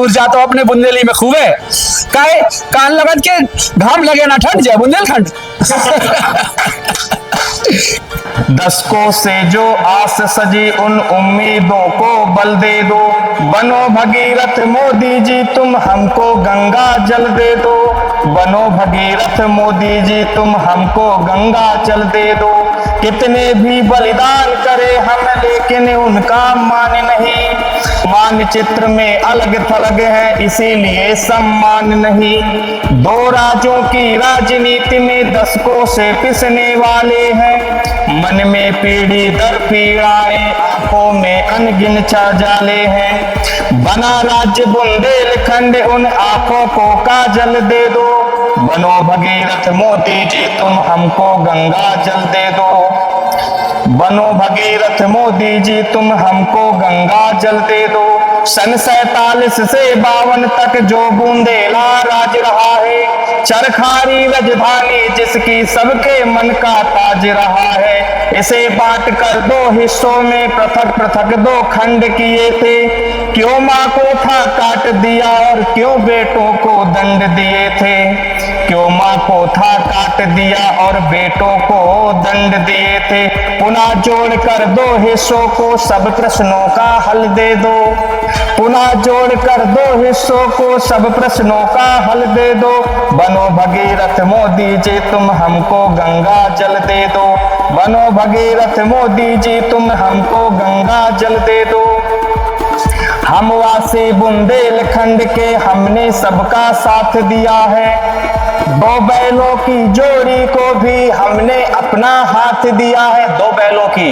ऊर्जा तो अपने बुंदेली में खूब है। काहे कान लगत के घाम लगे ना ठंड जाए बुंदेलखंड। दशकों से जो आस सजी उन उम्मीदों को बल दे दो। बनो भगीरथ मोदी जी तुम हमको गंगा जल दे दो। बनो भगीरथ मोदी जी तुम हमको गंगा जल दे दो। कितने भी बलिदान करे हम लेकिन उनका मान नहीं। मानचित्र में अलग थलग है इसीलिए सम्मान नहीं। दो राज्यों की राजनीति में दशकों से पिसने वाले हैं। मन में पीढ़ी दर पीड़ाएं आंखों में अनगिन जाले हैं। बना राज्य बुंदेलखंड उन आंखों को काजल दे दो। बनो भगीरथ मोदी जी तुम हमको गंगा जल दे दो। बनो भगीरथ मोदी जी तुम हमको गंगा जल दे दो। सन 47 से 52 तक जो बूंदेला राज रहा है। चरखारी राजधानी जिसकी सबके मन का ताज रहा है। इसे बांट कर दो हिस्सों में पृथक पृथक दो खंड किए थे। क्यों माँ को था काट दिया और क्यों बेटों को दंड दिए थे। क्यों माँ को था काट दिया और बेटों को दंड दिए थे। पुनः जोड़ कर दो हिस्सों को सब प्रश्नों का हल दे दो। पुनः जोड़ कर दो हिस्सों को सब प्रश्नों का हल दे दो। बनो भगीरथ मोदी जी तुम हमको गंगा जल दे दो। बनो भगीरथ मोदी जी तुम हमको गंगा जल दे दो। हम वासी बुंदेलखंड के हमने सबका साथ दिया है। दो बैलों की जोड़ी को भी हमने अपना हाथ दिया है। दो बैलों की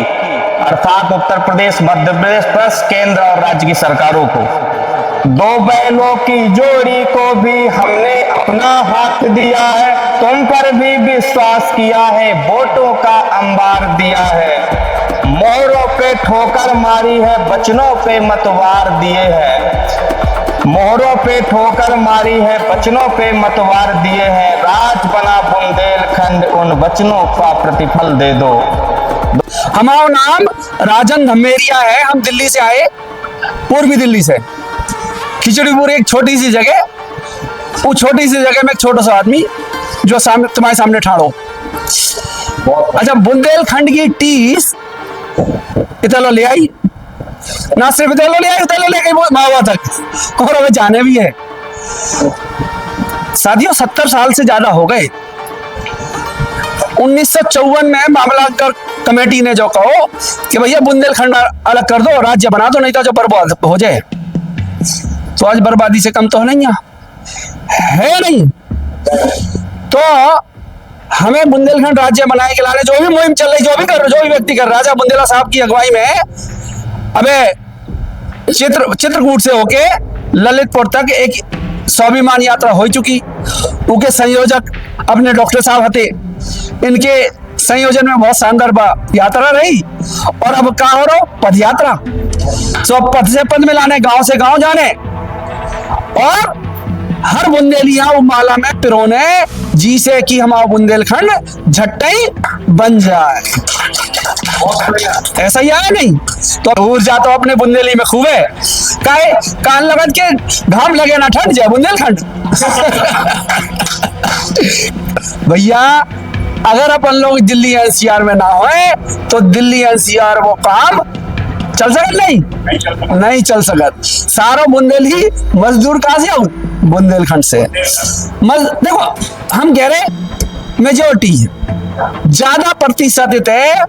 अर्थात उत्तर प्रदेश मध्य प्रदेश प्लस केंद्र और राज्य की सरकारों को। दो बैलों की जोड़ी को भी हमने अपना हाथ दिया है। तुम पर भी विश्वास किया है वोटों का अंबार दिया है। मोहरों पे ठोकर मारी है वचनों पे मतवार दिए हैं। मोहरों पे ठोकर मारी है वचनों पे मतवार दिए हैं। राज बना बुंदेलखंड उन वचनों का प्रतिफल दे दो। हमारा नाम राजन धमेरिया है। हम दिल्ली से आए, पूर्वी दिल्ली से। खिचड़ीपुर एक छोटी सी जगह, वो छोटी सी जगह में एक छोटा सा आदमी जो तुम्हारे सामने ठाड़ो। अच्छा, बुंदेलखंड की टीस इतना ले आई, ना सिर्फ इतना ले आई, उतना ले गई मावा तक और हमें जाने भी है। साथियों 70 साल से ज्यादा हो गए। 1954 में मामला कर कमेटी ने जो कहो कि भैया बुंदेलखंड अलग कर दो, राज्य बना दो, नहीं तो जो बर्बाद हो जाए। तो आज बर्बादी से कम तो नहीं है नहीं। तो हमें बुंदेलखंड राज्य बनाने के लाने जो भी मुहिम चल रही, जो भी कर रहे, जो भी व्यक्ति कर रहा है, राजा बुंदेला साहब की अगुवाई में अबे चित्रकूट से होके ललितपुर तक एक स्वाभिमान यात्रा हो चुकी। उनके संयोजक अपने डॉक्टर साहब हते, इनके संयोजन में बहुत शानदार यात्रा रही। और अब कहाँ हो रहा पद यात्रा, तो पद से पद में लाने, गांव से गांव जाने और हर बुंदेलिया माला में पिरोने जी से कि हमारा बुंदेलखंड झट्टई बन जाए। ऐसा ही है नहीं तो ऊर्जा तो अपने बुंदेली में खूब है। काहे कान लगत के घाम लगे ना ठंड जाए बुंदेलखंड। भैया अगर अपन लोग दिल्ली एनसीआर में ना होए तो दिल्ली एनसीआर वो काम चल सकत नहीं चल सकत। सारा बुंदेली मजदूर कहां से आऊ? बुंदेलखंड से। देखो हम कह रहे मेजोरिटी ज्यादा प्रतिशत है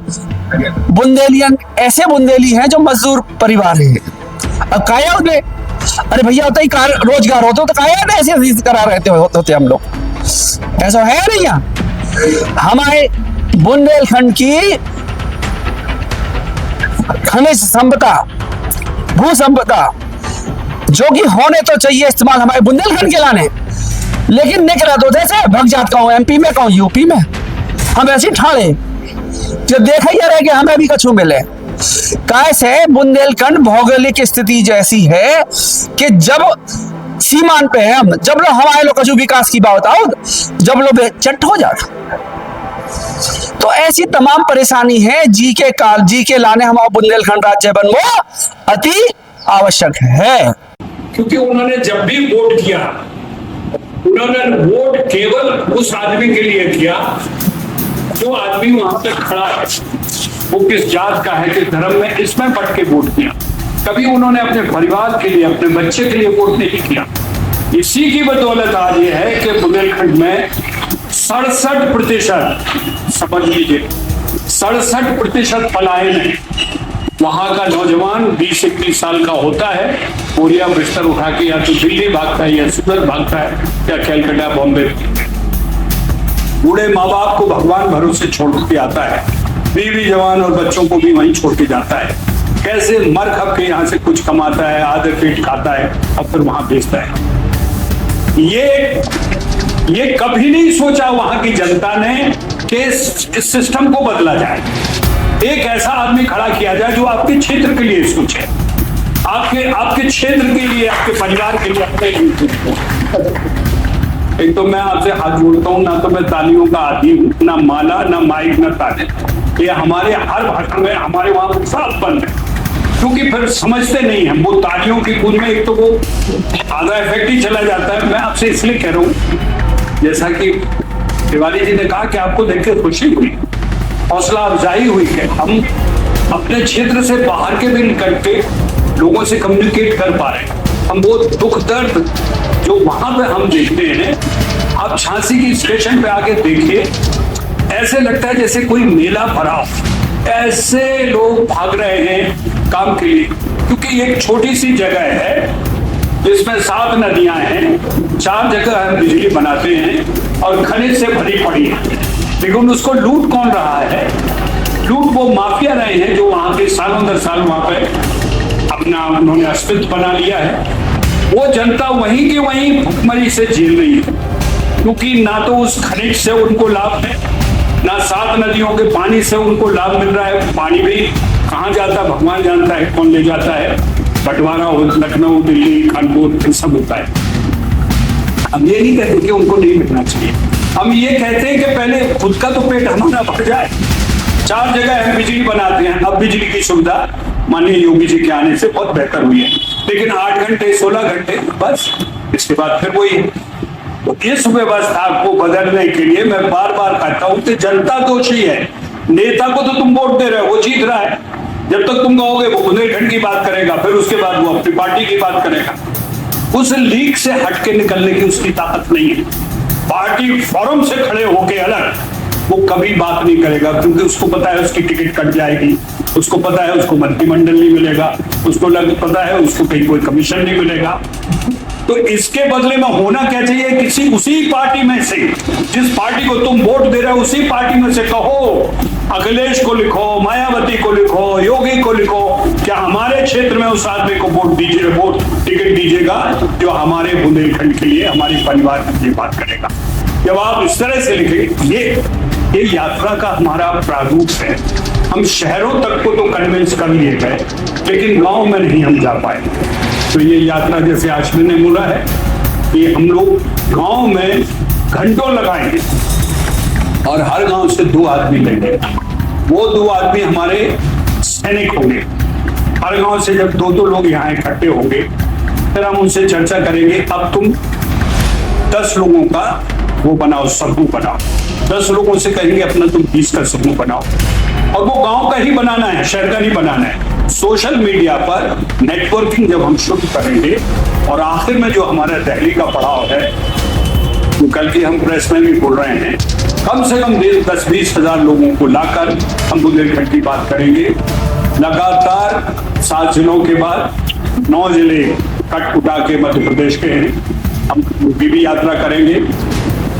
बुंदेलियन, ऐसे बुंदेली हैं जो मजदूर परिवार है। अब काया होते, अरे भैया होता ही रोजगार होता तो काया ऐसे करा रहते होते हम लोग। ऐसा है नहीं यहाँ। हमारे बुंदेलखंड की खनिज संपदा, भू संपदा जो कि होने तो चाहिए इस्तेमाल हमारे बुंदेलखंड के लाने, लेकिन निकला तो जैसे भग जात कहूँ एमपी में कहूँ यूपी में। हम ऐसे ठाड़े जो देखा ही रहे कि हमें भी कछु मिले। कैसे बुंदेलखंड भौगोलिक स्थिति जैसी है कि जब सीमान पे है हम, जब लोग हमारे लोग कछु विकास की बात आओ, जब लोग चट हो जाता। तो ऐसी तमाम परेशानी है जी के लाने हमारा बुंदेलखंड राज्य बनना अति आवश्यक है। क्योंकि उन्होंने जब भी वोट किया, उन्होंने वोट केवल उस आदमी के लिए किया जो आदमी वहां पे खड़ा है, वो किस जात का है, किस धर्म में, इसमें बढ़ के वोट किया। कभी उन्होंने अपने परिवार के लिए, अपने बच्चे के लिए वोट नहीं किया। इसी की बदौलत आज ये है कि बुंदेलखंड में 67%, समझ लीजिए 67% पलायन है। वहां का नौजवान 20-21 साल का होता है, बोरिया बिस्तर उठा के या तो दिल्ली भागता है या सूरत भागता है या कलकत्ता बॉम्बे। बूढ़े माँ बाप को भगवान भरोसे छोड़ के आता है, बीवी जवान और बच्चों को भी वहीं छोड़ के जाता है। कैसे मर खप के यहाँ से कुछ कमाता है, आधे पेट खाता है और फिर वहां बेचता है। ये कभी नहीं सोचा वहां की जनता ने कि इस सिस्टम को बदला जाए, एक ऐसा आदमी खड़ा किया जाए जो आपके क्षेत्र के लिए सोचे, आपके क्षेत्र के लिए, आपके परिवार के लिए, अपने लिए। एक तो मैं आपसे हाथ जोड़ता हूं, ना तो मैं तालियों का आदी हूं, ना माला, ना माइक, ना ताले। ये हमारे हर भाषण में हमारे वहां साफ बंद है, क्योंकि फिर समझते नहीं है। वो तालियों की कूद में एक तो वो आधा इफेक्ट ही चला जाता है। मैं आपसे इसलिए कह रहा हूं, जैसा कि तिवारी जी ने कहा कि आपको देख के खुशी हुई, हौसला अफजाई हुई कि हम अपने क्षेत्र से बाहर के भी निकल के लोगों से कम्युनिकेट कर पा रहे हैं। हम वो दुख दर्द जो वहां पे हम देखते हैं, आप झांसी की स्टेशन पे आके देखिए, ऐसे लगता है जैसे कोई मेला भरा हो। ऐसे लोग भाग रहे हैं काम के लिए, क्योंकि एक छोटी सी जगह है जिसमें 7 नदियां हैं, 4 जगह हम बिजली बनाते हैं और खनिज से भरी पड़ी है। लेकिन उसको लूट कौन रहा है? लूट वो माफिया रहे हैं जो वहां के सालों दर साल वहां पे अपना उन्होंने अस्तित्व बना लिया है। वो जनता वहीं की वहीं भुखमरी से झेल रही है, क्योंकि ना तो उस खनिज से उनको लाभ है, ना 7 नदियों के पानी से उनको लाभ मिल रहा है। पानी भी कहाँ जाता है भगवान जानता है, कौन ले जाता है। बंटवारा हो लखनऊ, दिल्ली, कानपुर सब होता है। हम ये नहीं कहते कि उनको नहीं मिलना चाहिए, हम ये कहते हैं कि पहले खुद का तो पेट हमारा भर जाए। 4 जगह हम बिजली बनाते हैं। अब बिजली की सुविधा माननीय योगी जी के आने से बहुत बेहतर हुई है, लेकिन 8 घंटे 16 घंटे बस, इसके बाद फिर वही। तो इस व्यवस्था को बदलने के लिए मैं बार बार कहता हूं कि जनता दोषी है। नेता को तो तुम वोट दे रहे हो, वो जीत रहा है। जब तक तुम कहोगे वो बुंदेलखंड की बात करेगा, फिर उसके बाद वो अपनी पार्टी की बात करेगा। उस लीग से हट के निकलने की उसकी ताकत नहीं है। पार्टी फोरम से खड़े होके अलग वो कभी बात नहीं करेगा, क्योंकि उसको पता है उसकी टिकट कट जाएगी, उसको पता है उसको मंत्रिमंडल नहीं मिलेगा, उसको पता है उसको कहीं कोई कमीशन नहीं मिलेगा। तो इसके बदले में होना क्या चाहिए? किसी उसी पार्टी में से, जिस पार्टी को तुम वोट दे रहे हो, उसी पार्टी में से कहो, अखिलेश को लिखो, मायावती को लिखो, योगी को लिखो, क्या हमारे क्षेत्र में उस आदमी को वोट दीजिए, वोट टिकट दीजिएगा जो हमारे बुंदेलखंड के लिए, हमारे परिवार के लिए बात करेगा। जब आप इस तरह से लिखेंगे, ये यात्रा का हमारा प्रारूप है। हम शहरों तक को तो कन्विंस कर लिए गए, लेकिन गांव में नहीं हम जा पाए। तो ये यात्रा जैसे आश्विन ने बोला है, ये हम लोग गांव में घंटों लगाएंगे और हर गांव से 2 आदमी लेंगे। वो 2 आदमी हमारे सैनिक होंगे। हर गांव से जब 2-2 लोग यहाँ इकट्ठे होंगे, फिर हम उनसे चर्चा करेंगे, अब तुम 10 लोगों का वो बनाओ, समूह बनाओ। 10 लोगों से कहेंगे अपना तुम 20 का समूह बनाओ, और वो गांव का ही बनाना है, शहर का नहीं बनाना है। सोशल मीडिया पर नेटवर्किंग जब हम शुरू करेंगे, और आखिर में जो हमारा दिल्ली का पड़ाव है, तो कल की हम प्रेस में भी बोल रहे हैं, कम से कम 10-20 हजार लोगों को लाकर हम बुंदेलखंड की बात करेंगे। लगातार 7 जिलों के बाद 9 जिले कट उठा के मध्य प्रदेश के हैं, हम भी यात्रा करेंगे।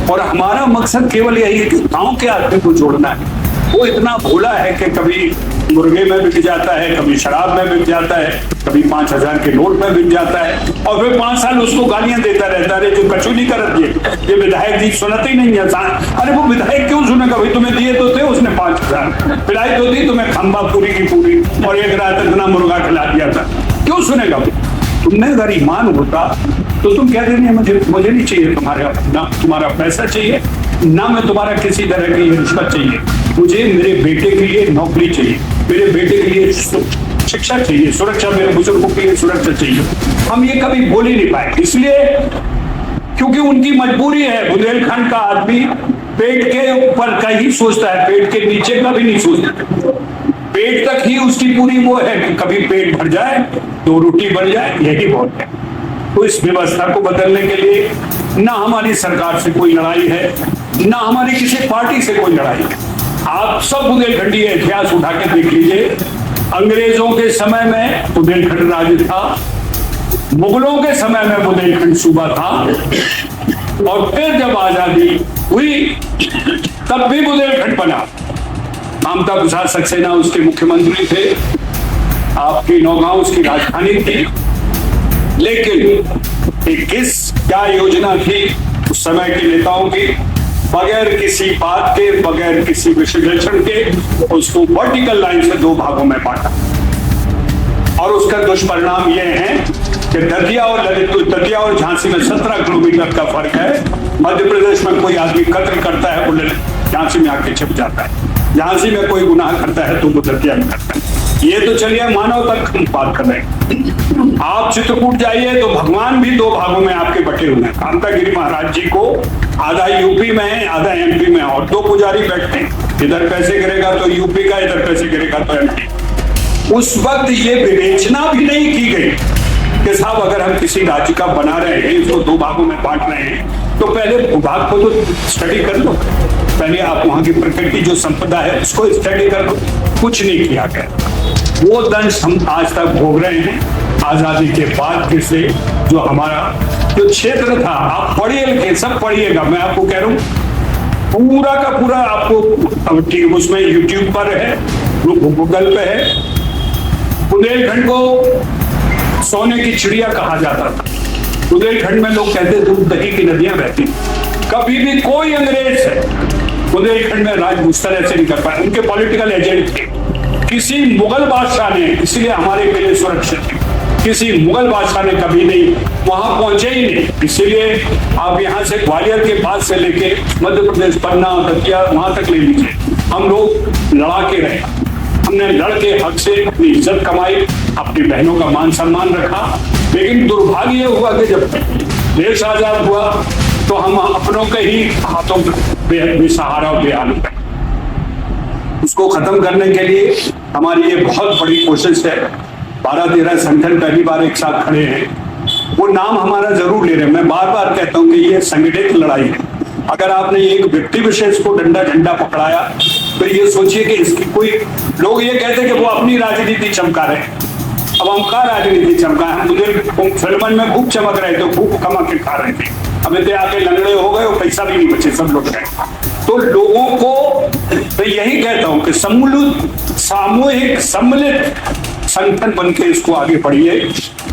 और हमारा मकसद केवल यही है कि गांव के आदमी को जोड़ना है। वो इतना भोला है कि कभी मुर्गे में बिक जाता है, कभी शराब में बिक जाता है, कभी 5000 के नोट में बिक जाता है, और फिर 5 साल उसको गालियां देता रहता है, जो कचू नहीं कर दिए, ये विधायक जी सुनते ही नहीं है। अरे वो विधायक क्यों सुनेगा भाई? तुम्हें दिए तो थे उसने 5000, पिलाई तो दी तुम्हें खंबा पूरी की पूरी, और एक रात इतना मुर्गा खिला दिया था, क्यों सुनेगा भाई? तुमने अगर ईमान होता तो तुम कह देंगे मुझे नहीं चाहिए तुम्हारा पैसा चाहिए, ना मैं तुम्हारा किसी तरह की रिश्वत चाहिए, मुझे मेरे बेटे के लिए नौकरी चाहिए, मेरे बेटे के लिए शिक्षा चाहिए, सुरक्षा, मेरे बुजुर्गों के लिए सुरक्षा चाहिए। हम ये कभी बोल ही नहीं पाए, इसलिए क्योंकि उनकी मजबूरी है। बुंदेलखंड का आदमी पेट के ऊपर का ही सोचता है, पेट के नीचे का भी नहीं सोचता। पेट तक ही उसकी पूरी वो है कि कभी पेट भर जाए, 2 रोटी बन जाए, यही बहुत है। तो इस व्यवस्था को बदलने के लिए ना हमारी सरकार से कोई लड़ाई है, ना हमारी किसी पार्टी से कोई लड़ाई है। आप सब बुंदेलखंडी इतिहास उठा के देख लीजिए। अंग्रेजों के समय में बुंदेलखंड राज्य था, मुगलों के समय में बुंदेलखंड सूबा था, और फिर जब आजादी हुई तब भी बुंदेलखंड बना। ममता प्रसाद सक्सेना उसके मुख्यमंत्री थे, आपकी नौगांव उसकी राजधानी थी। लेकिन एक क्या योजना थी उस समय के नेताओं की, बगैर किसी बात के, बगैर किसी विश्लेषण के उसको वर्टिकल लाइन से 2 भागों में बांटा। और उसका दुष्परिणाम यह है कि दतिया और झांसी में 17 किलोमीटर का फर्क है। मध्य प्रदेश में कोई आदमी कत्ल करता है, बुलेट झांसी में आके छिप जाता है। झांसी में कोई गुनाह करता है तो वो दतिया में करता है। ये तो चलिए मानव तक हम बात कर रहे हैं। आप चित्रकूट जाइए तो भगवान भी 2 भागों में आपके बटे हुए हैं। कांतागिरी महाराज जी को आधा यूपी में है, आधा एमपी में, और 2 पुजारी बैठते हैं, इधर पैसे गिरेगा तो यूपी का, इधर पैसे गिरेगा तो एमपी। उस वक्त ये विवेचना भी नहीं की गई कि साहब अगर हम किसी राज्य का बना रहे हैं, इसको 2 भागों में बांट रहे हैं, तो पहले भूभाग को तो स्टडी कर लो, पहले आप वहां की प्रकृति जो संपदा है उसको स्टडी कर लो। कुछ नहीं किया गया। वो दंश हम आज तक भोग रहे हैं आजादी के बाद के से। जो हमारा जो क्षेत्र था, आप पढ़िए लिखे, सब पढ़िएगा, मैं आपको कह रहा हूँ पूरा का पूरा आपको उसमें यूट्यूब पर है, गूगल पे है। बुंदेलखंड को सोने की चिड़िया कहा जाता था। बुंदेलखंड में लोग कहते दूध दही की नदियां बहती। कभी भी कोई अंग्रेज है बुंदेलखंड में राज मुस्तरह से नहीं कर पाए। उनके पॉलिटिकल एजेंट थे। किसी मुगल बादशाह ने, इसलिए हमारे के लिए सुरक्षित थे, किसी मुगल बादशाह ने कभी नहीं वहां पहुंचे ही नहीं। इसीलिए आप यहाँ से ग्वालियर के पास से लेके मध्य प्रदेश, पन्ना, दतिया, वहां तक ले लीजिए, हम लोग लड़ा के रहे। हमने लड़के हक से अपनी इज्जत कमाई, अपनी बहनों का मान सम्मान रखा। लेकिन दुर्भाग्य ये हुआ कि जब देश आजाद हुआ तो हम अपनों के ही हाथों बेसहारा और बेहाल हो गए। उसको खत्म करने के लिए हमारी ये बहुत बड़ी कोशिश है। 12-13 संगठन पहली बार एक साथ खड़े हैं। वो नाम हमारा जरूर ले रहे हैं। मैं बार बार कहता हूँ कि ये संगठित लड़ाई है। अगर आपने एक व्यक्ति विशेष को डंडा झंडा पकड़ाया तो ये सोचिए कि इसकी कोई, लोग ये कहते हैं कि वो अपनी राजनीति चमका रहे हैं। अब हम क्या राजनीति चमका है? हम फिल्मन में खूब चमक रहे थे, खूब कमा के खा रहे थे, अब इतने आके लंगड़े हो गए और पैसा भी नहीं बचे, सब लुट गए। तो लोगों को मैं यही कहता हूं कि सामूहिक सम्मिलित संगठन बन के इसको आगे बढ़िए।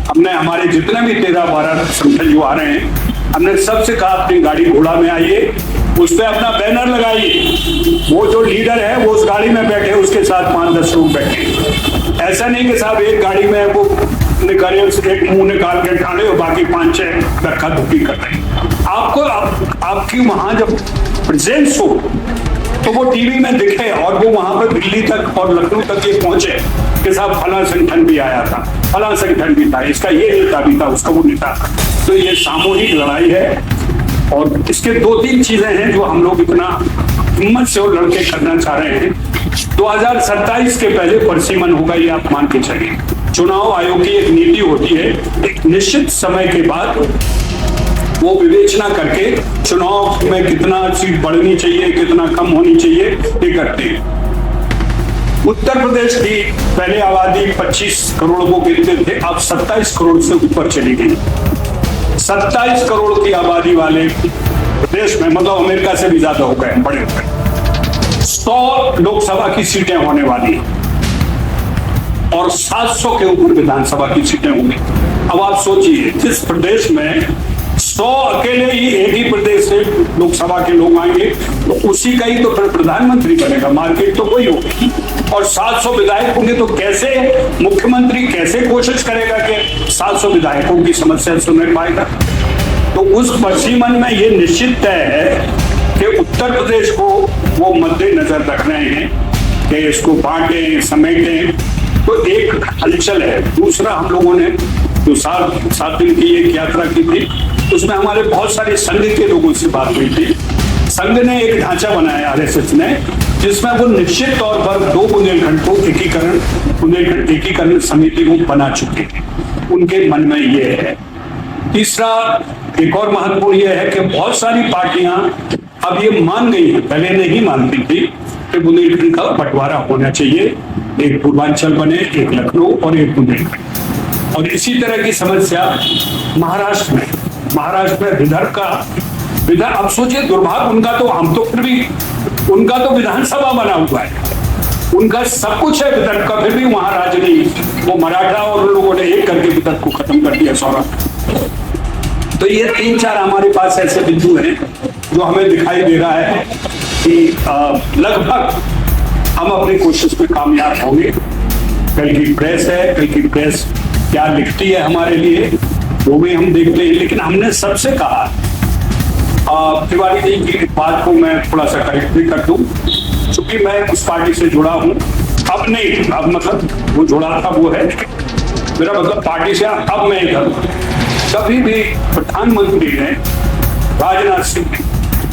हमने हमारे जितने भी 13-12 संगठन जो आ रहे हैं, हमने सबसे कहा अपनी गाड़ी घोड़ा में आइए, उस पर अपना बैनर लगाइए। वो जो लीडर है वो उस गाड़ी में बैठे, उसके साथ 5-10 लोग बैठे। ऐसा नहीं कि साहब एक गाड़ी में वो निकाले, एक मुंह निकाल के ठाले और बाकी 5-6 धक्का धुक्की कर रहे हैं। आपको आपकी वहां जब प्रेजेंस हो तो वो टीवी में दिखे और वो वहां पर दिल्ली तक और लखनऊ तक ये पहुंचे कि साहब फला संगठन भी आया था, फला संगठन भी था, इसका ये नेता भी था, उसका वो नेता था। तो ये सामूहिक लड़ाई है और इसके 2-3 चीजें हैं जो हम लोग इतना हिम्मत से और लड़के करना चाह रहे हैं। 2027 के पहले परसिमन होगा, ये आप मान के चलिए। चुनाव आयोग की एक नीति होती है, एक निश्चित समय के बाद वो विवेचना करके चुनाव में कितना सीट बढ़नी चाहिए, कितना कम होनी चाहिए, ये करते हैं। उत्तर प्रदेश की पहले आबादी 25 करोड़ को गिनते थे, अब 27 करोड़ से ऊपर चली गई। 27 करोड़ की आबादी वाले प्रदेश में, मतलब अमेरिका से भी ज्यादा हो गए, बड़े हो गए। 100 लोकसभा की सीटें होने वाली और 700 के ऊपर विधानसभा की सीटें होंगी। अब आप सोचिए, जिस प्रदेश में 100 अकेले ही एक ही प्रदेश से लोकसभा के लोग आएंगे तो उसी का ही तो फिर प्रधानमंत्री बनेगा, मार्केट तो वही होगी। और 700 विधायक होंगे तो कैसे मुख्यमंत्री कैसे कोशिश करेगा कि 700 विधायकों की समस्या सुन पाएगा? तो उस परसिमन में ये निश्चित तय है कि उत्तर प्रदेश को वो मद्देनजर रख रहे हैं कि इसको बांटें, समेटें। तो एक हलचल है। दूसरा, हम लोगों ने जो 7 दिन की एक यात्रा की थी, उसमें हमारे बहुत सारे संघ के लोगों से बात हुई थी। संघ ने एक ढांचा बनाया आरएसएस ने, जिसमें वो निश्चित तौर पर 2 बुंदेलखंड को बुंदेलखंड एकीकरण समिति को बना चुके हैं, उनके मन में ये है। तीसरा, एक और महत्वपूर्ण यह है कि बहुत सारी पार्टियां अब ये मान गई हैं, पहले नहीं मानती थी, कि बुंदेलखंड का बंटवारा होना चाहिए, एक पूर्वांचल बने, एक लखनऊ और एक बुंदेलखंड। और इसी तरह की समस्या महाराष्ट्र में विदर्भ, अब सोचिए दुर्भाग्य उनका, तो हम तो फिर भी उनका तो विधानसभा बना हुआ है, उनका सब कुछ है विदर्भ का, फिर भी वहां राज नहीं। वो मराठा और उन लोगों ने एक करके विदर्भ को खत्म कर दिया सौराष्ट्र। तो ये 3-4 हमारे पास ऐसे बिंदु हैं जो हमें दिखाई दे रहा है कि लगभग हम अपनी कोशिश में कामयाब होंगे। कल की प्रेस क्या लिखती है हमारे लिए वो भी हम देखते हैं, लेकिन हमने सबसे कहा, तिवारी जी की बात को मैं थोड़ा सा करेक्ट भी कर दूं, क्योंकि मैं उस पार्टी से जुड़ा हूं, अब नहीं, अब मतलब वो जुड़ा था वो है, मेरा मतलब पार्टी से अब मैं इधर। कभी भी प्रधानमंत्री ने, राजनाथ सिंह ने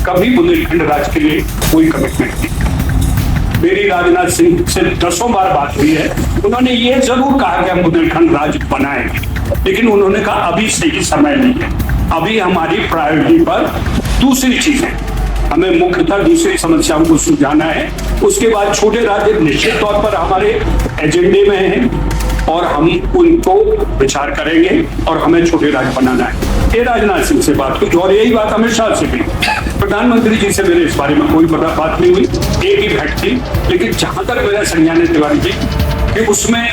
कभी बुंदेलखंड राज्य के लिए कोई कमिटमेंट नहीं। मेरी राजनाथ सिंह से 10 बार बात हुई है, उन्होंने ये जरूर कहा कि हम बुंदेलखंड राज्य बनाएंगे, लेकिन उन्होंने कहा अभी सही समय नहीं है, अभी हमारी प्रायोरिटी पर दूसरी चीजें, हमें मुख्यतः दूसरी समस्याओं को सुलझाना है। उसके बाद छोटे राज्य निश्चित तौर पर हमारे एजेंडे में हैं और हम उनको विचार करेंगे और हमें छोटे राज्य बनाना है। ये राजनाथ सिंह से बात हुई और यही बात अमित शाह से भी। प्रधानमंत्री जी से मेरे इस बारे में कोई बात नहीं हुई, एक ही भेंट थी। लेकिन जहां तक मेरा संज्ञान है तिवारी जी कि उसमें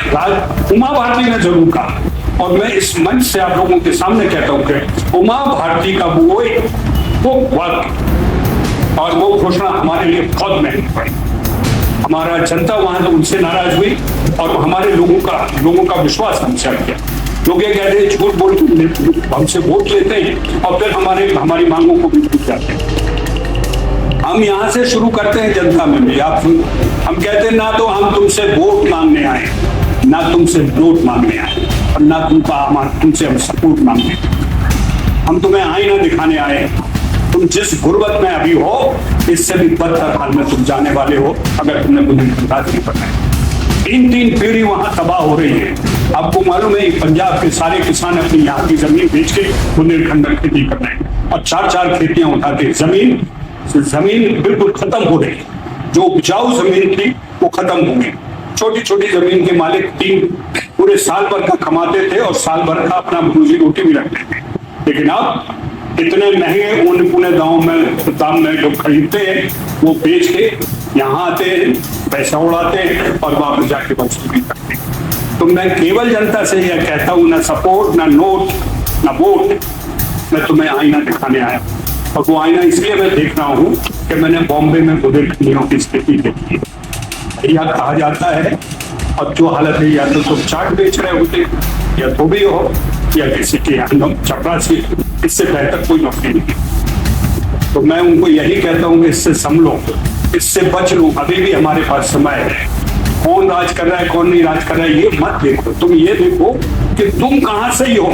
उमा भारती ने जरूर कहा, और मैं इस मंच से आप लोगों के सामने कहता हूं कि उमा भारती का वो वाक्य और वो घोषणा हमारे लिए बहुत महंगी पड़ी। हमारा जनता वहां तो उनसे नाराज हुई और हमारे लोगों का विश्वास हमसे हट गया। लोग ये कहते हैं झूठ बोल के हमसे वोट लेते हैं और फिर हमारी मांगों को भी भूल जाते हैं। हम यहाँ से शुरू करते हैं जनता में भी, हम कहते हैं ना तो हम तुमसे वोट मांगने आए, ना तुमसे नोट मांगने आए, और ना तुमसे हम सपोर्ट मांगने, हम तुम्हें आईना दिखाने आए। तुम जिस गुर्बत में अभी हो, इससे भी बदतर हाल में तुम जाने वाले हो अगर तुमने बुंदेलखंड राज नहीं करना है। 3 पीढ़ी वहां तबाह हो रही है। आपको मालूम है पंजाब के सारे किसान अपनी यहाँ की जमीन बेच के बुंदेलखंड में खेती कर रहे हैं और 4-4 खेतियां उठाते, जमीन बिल्कुल खत्म हो रही है। जो उपजाऊ जमीन थी वो खत्म हो गई। छोटी छोटी जमीन के मालिक पूरे साल भर का कमाते थे और साल भर का अपना रोजी रोटी भी रखते थे। लेकिन अब इतने महंगे ऊन पुने दाम में लोग खरीदते हैं, वो बेच के यहाँ आते हैं, पैसा उड़ाते हैं और वापस जाके वसूली करते हैं। तो मैं केवल जनता से यह कहता हूँ, ना सपोर्ट, ना नोट, ना वोट, मैं तुम्हें आईना दिखाने आया। और वो आईना इसलिए मैं देख रहा हूँ कि मैंने बॉम्बे में बुंदेलखंडियों की स्थिति देखी है। यह कहा जाता है और जो हालत है, या तो तुम चाट बेच रहे होते या धोबी हो या किसी के यहाँ चपरासी, इससे बेहतर कोई नौकरी नहीं। तो मैं उनको यही कहता हूँ कि इससे संभलो, इससे बच लो, अभी भी हमारे पास समय है। कौन राज कर रहा है कौन नहीं राज कर रहा है ये मत देखो, तुम ये देखो कि तुम कहां सही हो,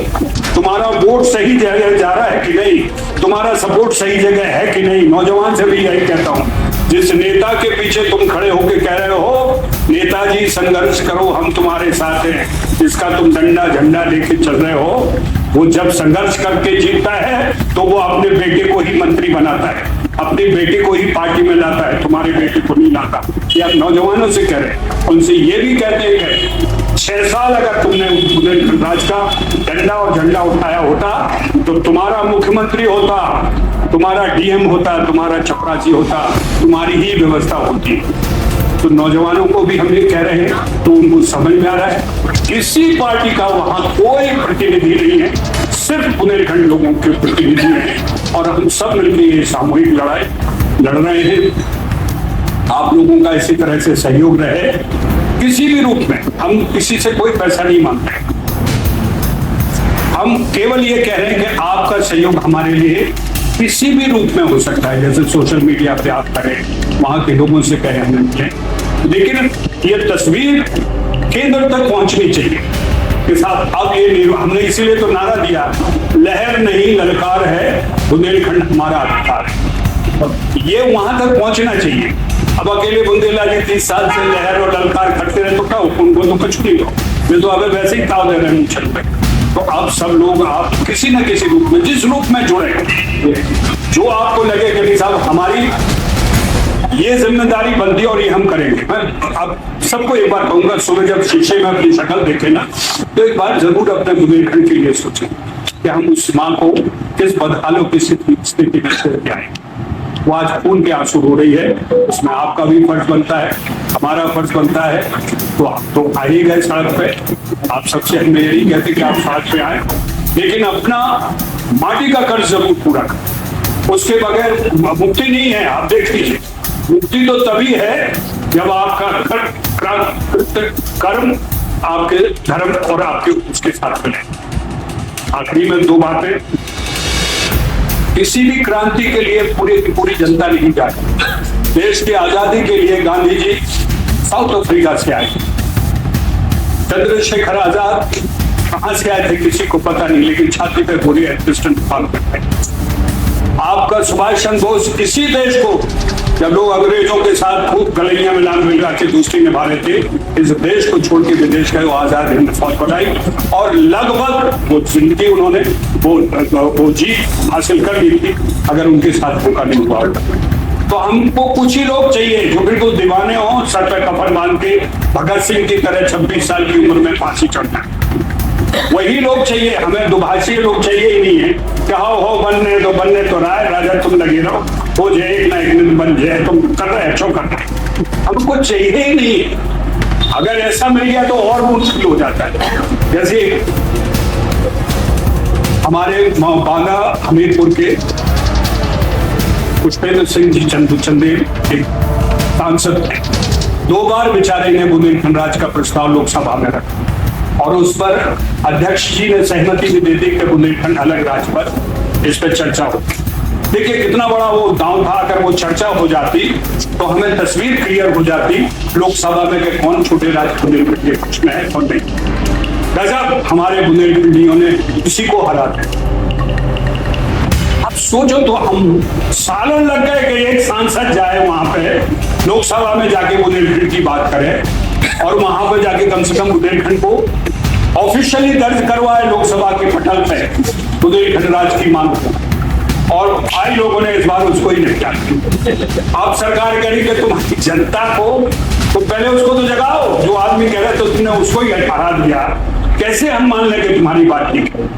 तुम्हारा वोट सही जगह जा रहा है कि नहीं, तुम्हारा सपोर्ट सही जगह है कि नहीं। नौजवान से भी यही कहता हूँ, जिस नेता के पीछे तुम खड़े होकर कह रहे हो नेताजी संघर्ष करो हम तुम्हारे साथ हैं, जिसका तुम डंडा झंडा लेके चल रहे हो, वो जब संघर्ष करके जीतता है तो वो अपने बेटे को ही मंत्री बनाता है, अपने बेटे को ही पार्टी में लाता है, तुम्हारे बेटे को नहीं लाता। ये आप नौजवानों से कह रहे हैं। उनसे ये भी कहते हैं कि 6 साल अगर तुमने बुंदेलखंड राज का डंडा और झंडा उठाया होता तो तुम्हारा मुख्यमंत्री होता, तुम्हारा डीएम होता, तुम्हारा चपरासी होता, तुम्हारी ही व्यवस्था होती। तो नौजवानों को भी हम ये कह रहे हैं, तो उनको समझ में आ रहा है किसी पार्टी का वहां कोई प्रतिनिधि नहीं है, सिर्फ बुंदेलखंड लोगों के प्रतिनिधि हैं और हम सब मिलकर ये सामूहिक लड़ाई लड़ रहे हैं। आप लोगों का इसी तरह से सहयोग रहे किसी भी रूप में। हम किसी से कोई पैसा नहीं मांगते, हम केवल ये कह रहे हैं कि आपका सहयोग हमारे लिए किसी भी रूप में हो सकता है, जैसे सोशल मीडिया पे आप करें, वहां के लोगों से कहें, हमें मिलें। लेकिन ये तस्वीर केंद्र तक पहुंचनी चाहिए के साथ। अब ये हमने इसीलिए तो नारा दिया, लहर नहीं ललकार है, बुंदेलखंड हमारा अधिकार है। ये वहां तक पहुंचना चाहिए। अब अकेले बुंदेला जी 30 साल से लहर और ललकार करते रहे तो क्या, उनको तो कुछ नहीं हो, ये तो अबे वैसे ही ताव दे रहे हैं चल पे। तो आप सब लोग, आप किसी न किसी रूप में, जिस रूप में जुड़े, जो आपको लगे कि साहब हमारी ये जिम्मेदारी बनती है और ये हम करेंगे। मैं अब सबको एक बार कहूंगा, सुबह जब शीशे में अपनी शक्ल देखे ना, तो एक बार जरूर अपने बुंदेलखंड के लिए सोचें कि हम उस माँ को किस बदहालों की स्थिति में छोड़ के आए। वो आज खून के आंसू रो रही है, उसमें आपका भी फर्ज बनता है, हमारा फर्ज बनता है। तो आप तो आ ही गए सड़क पे, आप सबसे हम यही कहते कि आप साथ में आए, लेकिन अपना माटी का कर्ज जरूर पूरा करें। उसके बगैर मुक्ति नहीं है। आप देख लीजिए, मुक्ति तो तभी है जब आपका कर्म आपके धर्म और आपके उसके साथ मिले। आखिरी में 2 बातें, किसी भी क्रांति के लिए पूरी की पूरी जनता नहीं जाती। देश की आजादी के लिए गांधी जी साउथ अफ्रीका से आए, चंद्रशेखर आजाद कहां से आए थे किसी को पता नहीं, लेकिन छाती पे पूरी एडमिनिस्ट्रेशन फॉलो करते हैं। आपका सुभाष चंद्र बोस इसी देश को, जब लोग अंग्रेजों के साथ खूब गलैया मिला के दोस्ती निभा रहे थे, इस देश को छोड़ के विदेश गए, वो आजाद हिंद फौज बनाई और लगभग वो जिंदगी उन्होंने वो जीत हासिल कर ली थी, अगर उनके साथ मौका नहीं हुआ। तो हमको कुछ ही लोग चाहिए जो बिल्कुल दीवाने हों, सर पे कफन बांध के भगत सिंह की तरह 26 साल की उम्र में फांसी चढ़ना। वही लोग चाहिए, हमें दुभाषी लोग चाहिए ही नहीं है। क्या हो बनने तो राय राजा तुम लगे रहो, हो जाए एक ना एक दिन बन जाए, तुम कर रहे हैं, क्यों कर रहे? हमको चाहिए ही नहीं। अगर ऐसा मिल गया तो और मुश्किल हो जाता है। जैसे हमारे बागा हमीरपुर के पुष्पेंद्र सिंह जी चंदेल एक सांसद थे, 2 बार बेचारे ने बुंदेलखंड राज का प्रस्ताव लोकसभा में रखा और उस पर अध्यक्ष जी ने सहमति भी दे दी कि बुंदेलखंड अलग राज्य पर इस पर चर्चा होगी। देखिए कितना बड़ा वो दांव था। अगर वो चर्चा हो जाती तो हमें तस्वीर क्लियर हो जाती लोकसभा में कि कौन छोटे राज्य बुंदेलखंड के पक्ष में है और नहीं। गजब हमारे बुंदेलखंडियों ने किसी को हरा दिया। अब सोचो तो, हम सालों लग गए कि एक सांसद जाए वहां पे लोकसभा में जाके बुंदेलखंड की बात करे और वहां पर जाके कम से कम बुंदेलखंड को ऑफिशियली दर्ज करवाए लोकसभा के पटल पे बुंदेलखंड राज की मांग को। और भाई लोगों ने इस बार उसको ही नहीं किया। आप सरकार करी कि तुम्हारी जनता को, तो पहले उसको तो जगाओ। जो आदमी कह रहे तो तुमने उसको ही हटा दिया, कैसे हम मान लें कि तुम्हारी बात ठीक है?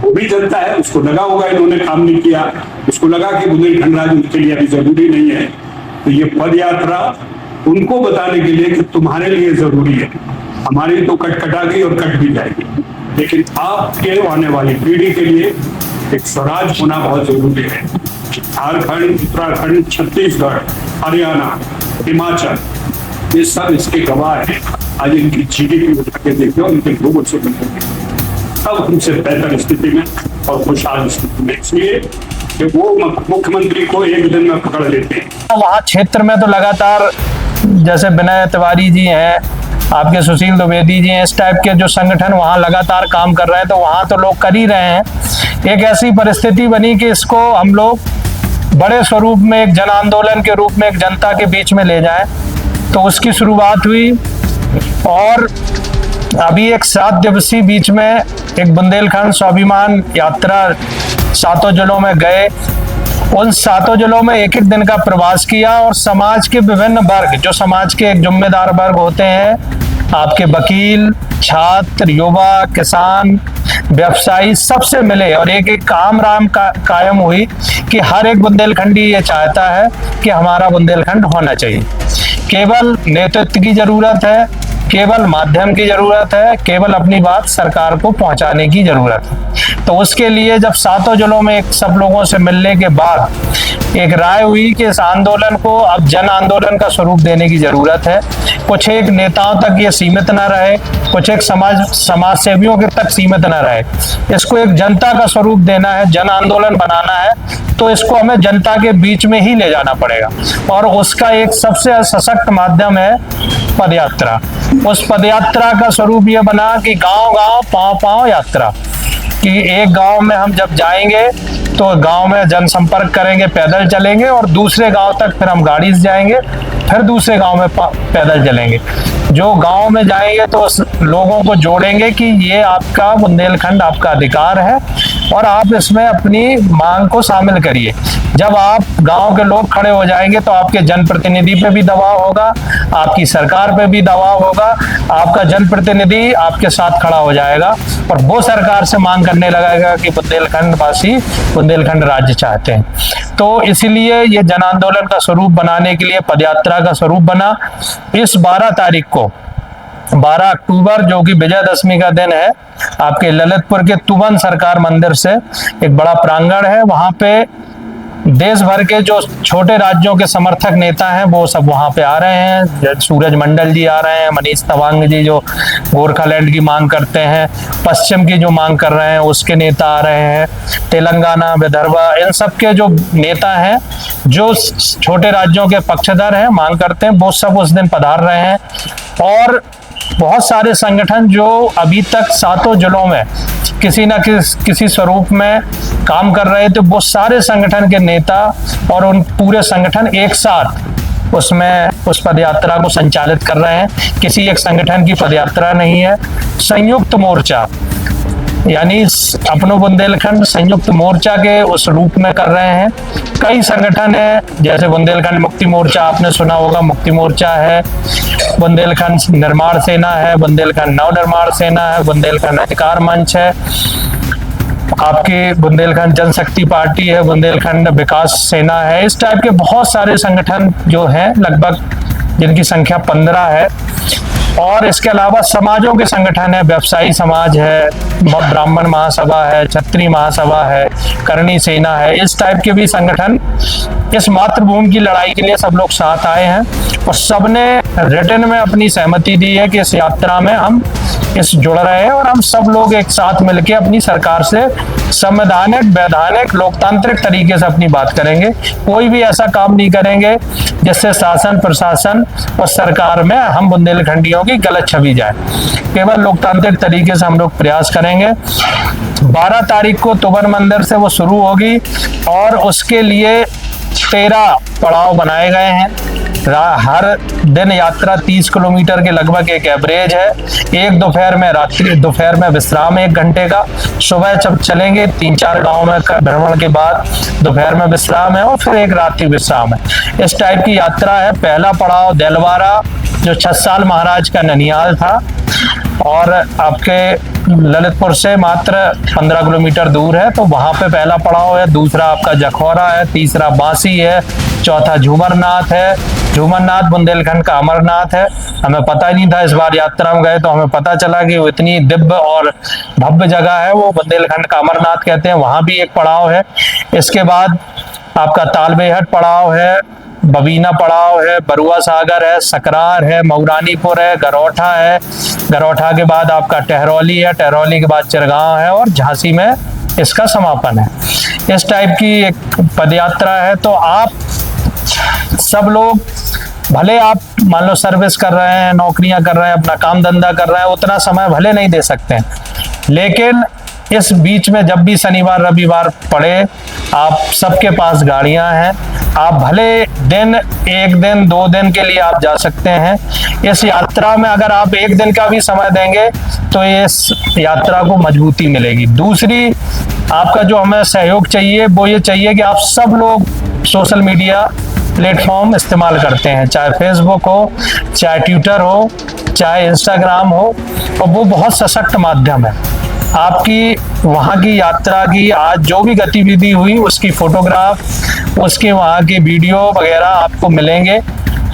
वो भी जनता है, उसको लगा होगा इन्होंने काम नहीं किया, उसको लगा कि बुंदेलखंड राज उनके लिए अभी जरूरी नहीं है। तो ये पद यात्रा उनको बताने के लिए कि तुम्हारे लिए जरूरी है, हमारी तो कटकटा गई और कट भी जाएगी, लेकिन आपके आने वाली पीढ़ी के लिए एक स्वराज होना बहुत जरूरी है। झारखंड, उत्तराखंड, छत्तीसगढ़, हरियाणा, हिमाचल, ये सब इसके गवाह है। आज इनकी GDP उठा के देखो, उनके लोगों से मिलेंगे सब हमसे बेहतर स्थिति में और खुशहाल स्थिति में, इसलिए कि वो मुख्यमंत्री को एक दिन में पकड़ लेते हैं। वहाँ क्षेत्र में तो लगातार जैसे विनय तिवारी जी हैं, आपके सुशील द्विवेदी जी हैं, इस टाइप के जो संगठन वहाँ लगातार काम कर रहे हैं, तो वहाँ तो लोग कर ही रहे हैं। एक ऐसी परिस्थिति बनी कि इसको हम लोग बड़े स्वरूप में एक जन आंदोलन के रूप में एक जनता के बीच में ले जाएं, तो उसकी शुरुआत हुई। और अभी एक 7 दिवसीय बीच में एक बुंदेलखंड स्वाभिमान यात्रा 7 जिलों में गए। उन 7 जिलों में एक दिन का प्रवास किया और समाज के विभिन्न वर्ग, जो समाज के एक जिम्मेदार वर्ग होते हैं, आपके वकील, छात्र, युवा, किसान, व्यवसायी, सबसे मिले और एक काम राम कायम हुई कि हर एक बुंदेलखंडी ये चाहता है कि हमारा बुंदेलखंड होना चाहिए। केवल नेतृत्व की जरूरत है, केवल माध्यम की जरूरत है, केवल अपनी बात सरकार को पहुंचाने की जरूरत है। तो उसके लिए जब 7 जिलों में सब लोगों से मिलने के बाद एक राय हुई कि इस आंदोलन को अब जन आंदोलन का स्वरूप देने की जरूरत है। कुछ एक नेताओं तक ये सीमित न रहे, कुछ एक समाज सेवियों के तक सीमित न रहे, इसको एक जनता का स्वरूप देना है, जन आंदोलन बनाना है, तो इसको हमें जनता के बीच में ही ले जाना पड़ेगा। और उसका एक सबसे सशक्त माध्यम है पदयात्रा। उस पदयात्रा का स्वरूप ये बना कि गांव गांव पांव पांव यात्रा, कि एक गांव में हम जब जाएंगे तो गांव में जनसंपर्क करेंगे, पैदल चलेंगे, और दूसरे गांव तक फिर हम गाड़ी से जाएंगे, फिर दूसरे गांव में पैदल चलेंगे। जो गांव में जाएंगे तो उस लोगों को जोड़ेंगे कि ये आपका बुंदेलखंड आपका अधिकार है और आप इसमें अपनी मांग को शामिल करिए। जब आप गांव के लोग खड़े हो जाएंगे तो आपके जनप्रतिनिधि पे भी दबाव होगा, आपकी सरकार पे भी दबाव होगा, आपका जनप्रतिनिधि आपके साथ खड़ा हो जाएगा और वो सरकार से मांग करने लगेगा कि बुंदेलखंड वासी बुंदेलखंड राज्य चाहते हैं। तो इसलिए ये जन आंदोलन का स्वरूप बनाने के लिए पदयात्रा का स्वरूप बना। इस 12 तारीख को 12 अक्टूबर जो कि विजयदशमी का दिन है, आपके ललितपुर के तुवन सरकार मंदिर से एक बड़ा प्रांगण है, वहां पे देश भर के जो छोटे राज्यों के समर्थक नेता हैं वो सब वहां पे आ रहे हैं। सूरज मंडल जी आ रहे हैं, मनीष तवांग जी जो गोरखालैंड की मांग करते हैं, पश्चिम की जो मांग कर रहे हैं उसके नेता आ रहे हैं, तेलंगाना, विदर्भा, इन सब के जो नेता हैं जो छोटे राज्यों के पक्षधर हैं, मांग करते हैं, वो सब उस दिन पधार रहे हैं। और बहुत सारे संगठन जो अभी तक 7 जिलों में किसी न किसी स्वरूप में काम कर रहे थे, वो सारे संगठन के नेता और उन पूरे संगठन एक साथ उसमें उस पदयात्रा को संचालित कर रहे हैं। किसी एक संगठन की पदयात्रा नहीं है, संयुक्त मोर्चा यानी अपनो बुंदेलखंड संयुक्त मोर्चा के उस रूप में कर रहे हैं। कई संगठन है, जैसे बुंदेलखंड मुक्ति मोर्चा आपने सुना होगा, मुक्ति मोर्चा है, बुंदेलखंड निर्माण सेना है, बुंदेलखंड नव निर्माण सेना है, बुंदेलखंड अधिकार मंच है, आपकी बुंदेलखंड जनशक्ति पार्टी है, बुंदेलखंड विकास सेना है। इस टाइप के बहुत सारे संगठन जो हैं, लगभग जिनकी संख्या 15 है। और इसके अलावा समाजों के संगठन है, व्यवसायी समाज है, ब्राह्मण महासभा है, क्षत्रिय महासभा है, करणी सेना है, इस टाइप के भी संगठन इस मातृभूमि की लड़ाई के लिए सब लोग साथ आए हैं और सबने रिटर्न में अपनी सहमति दी है कि इस यात्रा में हम जुड़ रहे हैं और हम सब लोग एक साथ मिलकर अपनी सरकार से संवैधानिक, वैधानिक, लोकतांत्रिक तरीके से अपनी बात करेंगे। कोई भी ऐसा काम नहीं करेंगे जिससे शासन, प्रशासन और सरकार में हम बुंदेलखंडियों की गलत छवि जाए। केवल लोकतांत्रिक तरीके से हम लोग प्रयास करेंगे। 12 तारीख को तुवन मंदिर से वो शुरू होगी और उसके लिए 13 पड़ाव बनाए गए हैं। हर दिन यात्रा 30 किलोमीटर के लगभग एक एवरेज है। एक दोपहर में विश्राम 1 घंटे का, सुबह जब चलेंगे 3-4 गांव में भ्रमण के बाद दोपहर में विश्राम है और फिर एक रात्रि विश्राम है। इस टाइप की यात्रा है। पहला पड़ाव देलवारा जो 6 साल महाराज का ननियाल था और आपके ललितपुर से मात्र 15 किलोमीटर दूर है, तो वहां पे पहला पड़ाव है। दूसरा आपका जखौरा है, तीसरा बांसी है, चौथा झूमरनाथ है। झूमरनाथ बुंदेलखंड का अमरनाथ है। हमें पता ही नहीं था, इस बार यात्रा में गए तो हमें पता चला कि वो इतनी दिव्य और भव्य जगह है, वो बुंदेलखंड का अमरनाथ कहते हैं। वहां भी एक पड़ाव है। इसके बाद आपका तालबेहट पड़ाव है, बबीना पड़ाव है, बरुआ सागर है, सकरार है, मऊरानीपुर है, गरौठा है। गरौठा के बाद आपका टहरौली है, टहरौली के बाद चिरगांव है और झांसी में इसका समापन है। इस टाइप की एक पदयात्रा है। तो आप सब लोग, भले आप मान लो सर्विस कर रहे हैं, नौकरियां कर रहे हैं, अपना काम धंधा कर रहे हैं, उतना समय भले नहीं दे सकते हैं, लेकिन इस बीच में जब भी शनिवार रविवार पड़े, आप सबके पास गाड़ियां हैं, आप भले दिन 1 दिन 2 दिन के लिए आप जा सकते हैं। इस यात्रा में अगर आप 1 दिन का भी समय देंगे तो इस यात्रा को मजबूती मिलेगी। दूसरी, आपका जो हमें सहयोग चाहिए वो ये चाहिए कि आप सब लोग सोशल मीडिया प्लेटफॉर्म इस्तेमाल करते हैं, चाहे फेसबुक हो, चाहे ट्विटर हो, चाहे इंस्टाग्राम हो, और वो बहुत सशक्त माध्यम है। आपकी वहाँ की यात्रा की आज जो भी गतिविधि हुई उसकी फोटोग्राफ, उसके वहाँ की वीडियो वगैरह आपको मिलेंगे।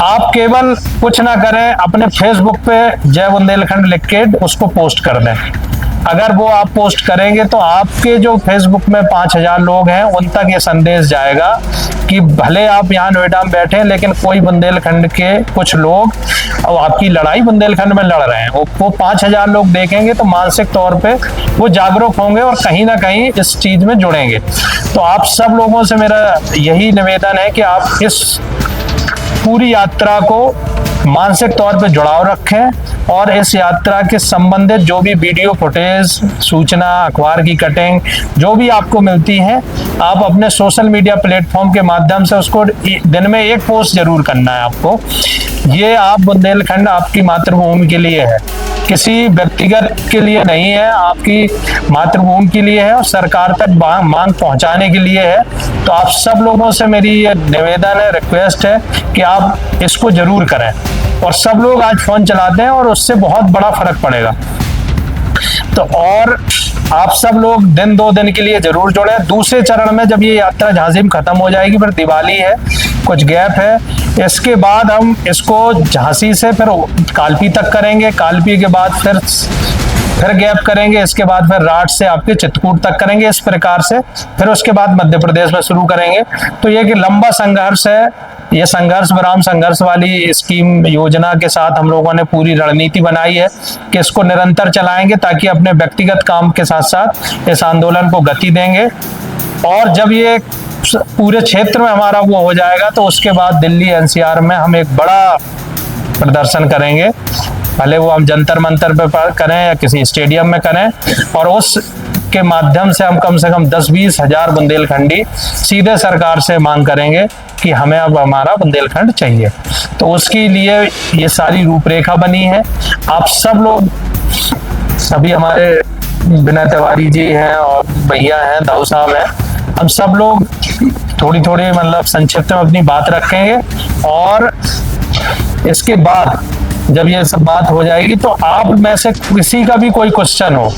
आप केवल कुछ ना करें, अपने फेसबुक पे जय बुंदेलखंड लिख के उसको पोस्ट कर दें। अगर वो आप पोस्ट करेंगे तो आपके जो फेसबुक में 5000 लोग हैं उन तक ये संदेश जाएगा कि भले आप यहाँ नोएडा में बैठे हैं, लेकिन कोई बुंदेलखंड के कुछ लोग और आपकी लड़ाई बुंदेलखंड में लड़ रहे हैं। वो 5000 लोग देखेंगे तो मानसिक तौर पे वो जागरूक होंगे और कहीं ना कहीं इस चीज में जुड़ेंगे। तो आप सब लोगों से मेरा यही निवेदन है कि आप इस पूरी यात्रा को मानसिक तौर पे जुड़ाव रखें और इस यात्रा के संबंधित जो भी वीडियो फुटेज, सूचना, अखबार की कटिंग जो भी आपको मिलती है, आप अपने सोशल मीडिया प्लेटफॉर्म के माध्यम से उसको दिन में एक पोस्ट जरूर करना है आपको। ये आप बुंदेलखंड आपकी मातृभूमि के लिए है, किसी व्यक्तिगत के लिए नहीं है, आपकी मातृभूमि के लिए है और सरकार तक मांग पहुंचाने के लिए है। तो आप सब लोगों से मेरी ये निवेदन है, रिक्वेस्ट है कि आप इसको जरूर करें। और सब लोग आज फोन चलाते हैं और उससे बहुत बड़ा फर्क पड़ेगा। तो और आप सब लोग दिन 2 दिन के लिए जरूर जुड़े। दूसरे चरण में जब ये यात्रा झांसी में खत्म हो जाएगी, फिर दिवाली है, कुछ गैप है, इसके बाद हम इसको झांसी से फिर कालपी तक करेंगे, कालपी के बाद फिर गैप करेंगे, इसके बाद फिर राठ से आपके चित्रकूट तक करेंगे, इस प्रकार से फिर उसके बाद मध्य प्रदेश में शुरू करेंगे। तो ये कि लंबा संघर्ष है, ये संघर्ष विराम संघर्ष वाली स्कीम योजना के साथ हम लोगों ने पूरी रणनीति बनाई है कि इसको निरंतर चलाएंगे, ताकि अपने व्यक्तिगत काम के साथ साथ इस आंदोलन को गति देंगे। और जब ये पूरे क्षेत्र में हमारा वो हो जाएगा, तो उसके बाद दिल्ली एनसीआर में हम एक बड़ा प्रदर्शन करेंगे, भले वो हम जंतर मंतर पे करें या किसी स्टेडियम में करें, और उस के माध्यम से हम कम से कम 10-20 हजार बुंदेलखंडी सीधे सरकार से मांग करेंगे कि हमें अब हमारा बुंदेलखंड चाहिए। तो उसके लिए ये सारी रूपरेखा बनी है। आप सब लोग, सभी हमारे विनय तिवारी जी हैं और भैया हैं, दाऊ साहब हैं, हम सब लोग थोड़ी थोड़ी मतलब संक्षिप्त में अपनी बात रखेंगे। और इसके बाद जब ये सब बात हो जाएगी, तो आप में से किसी का भी कोई क्वेश्चन हो,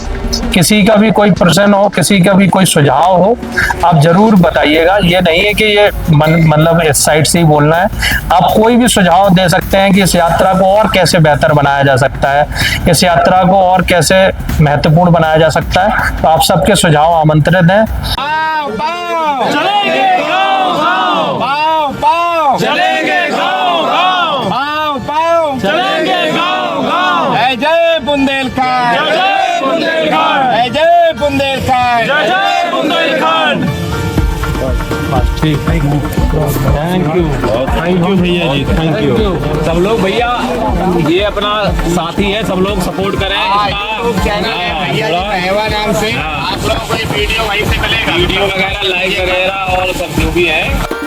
किसी का भी कोई प्रश्न हो, किसी का भी कोई सुझाव हो, आप जरूर बताइएगा। ये नहीं है कि ये मतलब इस साइड से ही बोलना है, आप कोई भी सुझाव दे सकते हैं कि इस यात्रा को और कैसे बेहतर बनाया जा सकता है, इस यात्रा को और कैसे महत्वपूर्ण बनाया जा सकता है। तो आप सबके सुझाव आमंत्रित हैं। चलेंगे गाँव गाँव, चलेंगे गाँव गाँव, चलेंगे गाँव गाँव। जय बुंदेलखंड, जय बुंदेलखंड, जय बुंदेलखंड, जय बुंदेलखंड। थैंक यू भैया जी, थैंक यू। सब लोग भैया ये अपना साथी है, सब लोग सपोर्ट करें। नाम से आप लोगों को वीडियो वहीं से मिलेगा, वीडियो वगैरह लाइक वगैरह और सब जो भी है।